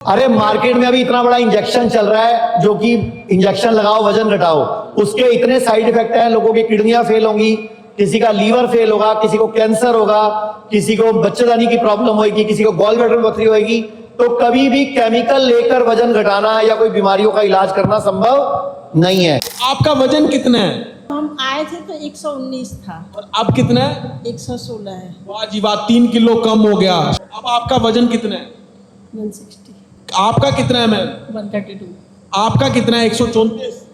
अरे मार्केट में अभी इतना बड़ा इंजेक्शन चल रहा है जो कि इंजेक्शन लगाओ वजन घटाओ, उसके इतने साइड इफेक्ट हैं, लोगों की किडनियां फेल होंगी, किसी का लीवर फेल होगा, किसी को कैंसर होगा, किसी को बच्चेदानी की प्रॉब्लम होगी, किसी को गॉल ब्लैडर में पथरी होगी। तो कभी भी केमिकल लेकर वजन घटाना या कोई बीमारियों का इलाज करना संभव नहीं है। आपका वजन कितना है? हम आए थे तो 119 था और अब कितना है? 116 है। वाह जी वाह, 3 किलो कम हो गया। अब आपका वजन कितना है? 160। आपका कितना है मैम? 132। आपका कितना है? 134।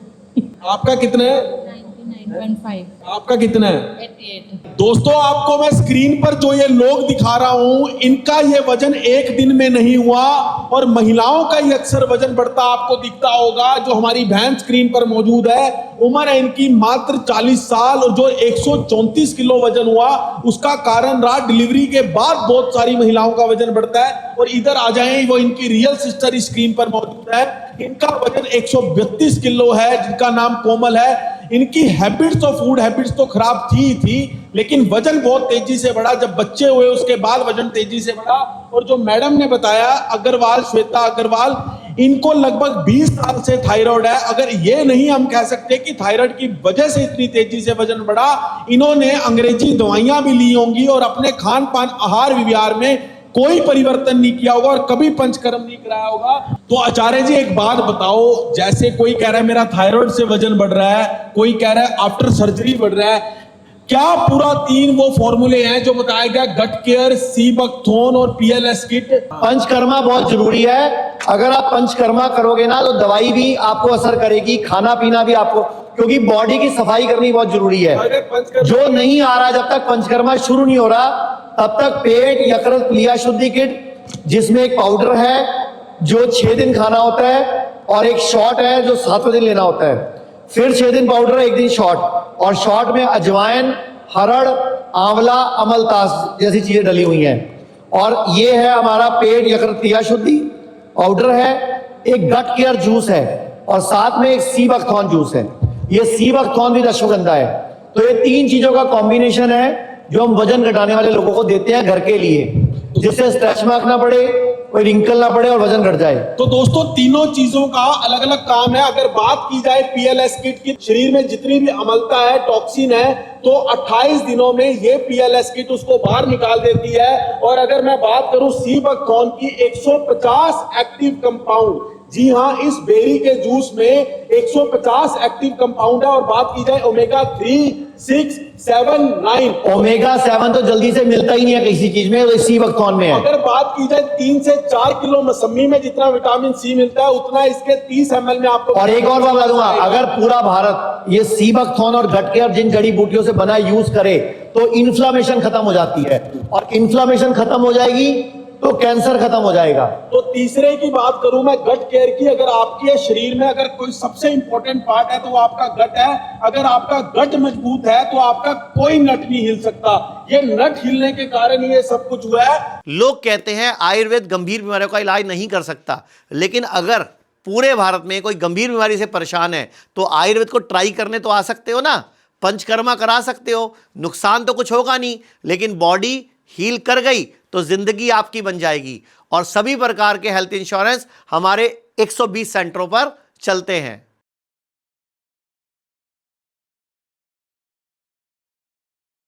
आपका कितना है? 99.5। आपका कितना है? 88। दोस्तों, आपको मैं स्क्रीन पर जो ये लोग दिखा रहा हूं, इनका ये वजन एक दिन में नहीं हुआ। और महिलाओं का ये अक्सर वजन बढ़ता आपको दिखता होगा। जो हमारी बहन स्क्रीन पर मौजूद है, उम्र है इनकी मात्र 40 साल और जो 134 किलो वजन हुआ, उसका कारण रहा डिलीवरी के बाद बहुत सारी महिलाओं का वजन बढ़ता है। और इधर आ जाएं, वो इनकी रियल सिस्टर स्क्रीन पर मौजूद है। इनका वजन 132 किलो है, जिनका नाम कोमल है। इनकी हैबिट्स और फूड हैबिट्स तो खराब थी, लेकिन वजन बहुत तेजी से बढ़ा। जब बच्चे हुए उसके बाद वजन तेजी से बढ़ा। और जो मैडम ने बताया, अग्रवाल, श्वेता अग्रवाल, इनको लगभग 20 साल से थायराइड है। अगर ये नहीं हम कह सकते कि थायराइड की वजह से इतनी तेजी से वजन बढ़ा, इन्होंने अंग्रेजी दवाइयां भी ली होंगी और अपने खान पान आहार विहार में कोई परिवर्तन नहीं किया होगा और कभी पंचकर्म नहीं कराया होगा। तो आचार्य जी, एक बात बताओ, जैसे कोई कह रहा है मेरा थायराइड से वजन बढ़ रहा है, कोई कह रहा है आफ्टर सर्जरी बढ़ रहा है, क्या पूरा 3 वो फॉर्मूले हैं जो बताया गया, गट केयर, सी बकथोर्न और PLS किट? पंचकर्मा बहुत जरूरी है। अगर आप पंचकर्मा करोगे ना तो दवाई भी आपको असर करेगी, खाना पीना भी आपको, क्योंकि बॉडी की सफाई करनी बहुत जरूरी है। जो नहीं आ रहा, जब तक पंचकर्मा शुरू नहीं हो रहा, तब तक पेट यकृत प्लिया शुद्धि किट, जिसमें एक पाउडर है जो 6 दिन खाना होता है और एक शॉट है जो 7वें दिन लेना होता है। फिर 6 दिन पाउडर, 1 दिन शॉट, और शॉट में अजवाइन, हरड़, आंवला, अमलतास जैसी चीजें डली हुई हैं। और ये है हमारा पेट यकृत प्लिया शुद्धि पाउडर है, एक गट केयर जूस है और साथ में एक सी बकथॉर्न जूस है। ये सी बकथॉर्न भी अश्वगंधा है। तो ये 3 चीजों का कॉम्बिनेशन है जो हम वजन घटाने वाले लोगों को देते हैं घर के लिए, जिससे स्ट्रेच मार्क ना पड़े, कोई रिंकल ना पड़े और वजन घट जाए। तो दोस्तों, तीनों चीजों का अलग अलग काम है। अगर बात की जाए PLS किट की, शरीर में जितनी भी अम्लता है, टॉक्सिन है, तो 28 दिनों में ये PLS किट उसको बाहर निकाल देती है। और अगर मैं बात करूं सी बकथॉर्न की, 150 एक्टिव कंपाउंड, जी हाँ, इस बेरी के जूस में 150 एक्टिव कंपाउंड है। और बात की जाए ओमेगा 3, 6, 7, 9, ओमेगा 7 तो जल्दी से मिलता ही नहीं है किसी चीज में, तो इसी बकथॉर्न में है। अगर बात की जाए 3 से 4 किलो मौसमी में जितना विटामिन सी मिलता है, उतना इसके 30 ml में आपको। और एक और बात बता दूंगा, अगर पूरा भारत ये सी बकथॉर्न और गट केयर जिन जड़ी बूटियों से बना यूज करे तो इन्फ्लामेशन खत्म हो जाती है, और इन्फ्लामेशन खत्म हो जाएगी तो कैंसर खत्म हो जाएगा। तो तीसरे की बात करूं मैं, गट केयर की। अगर आपके शरीर में अगर कोई सबसे इंपॉर्टेंट पार्ट है तो वो आपका गट है। अगर आपका गट मजबूत है तो आपका कोई नट नहीं हिल सकता। ये नट हिलने के कारण ये सब कुछ हुआ है। लोग कहते हैं आयुर्वेद गंभीर बीमारियों का इलाज नहीं कर सकता, लेकिन अगर पूरे भारत में कोई गंभीर बीमारी से परेशान है तो आयुर्वेद को ट्राई करने तो आ सकते हो ना, पंचकर्मा करा सकते हो, नुकसान तो कुछ होगा नहीं, लेकिन बॉडी हील कर गई तो जिंदगी आपकी बन जाएगी। और सभी प्रकार के हेल्थ इंश्योरेंस हमारे 120 सेंटरों पर चलते हैं।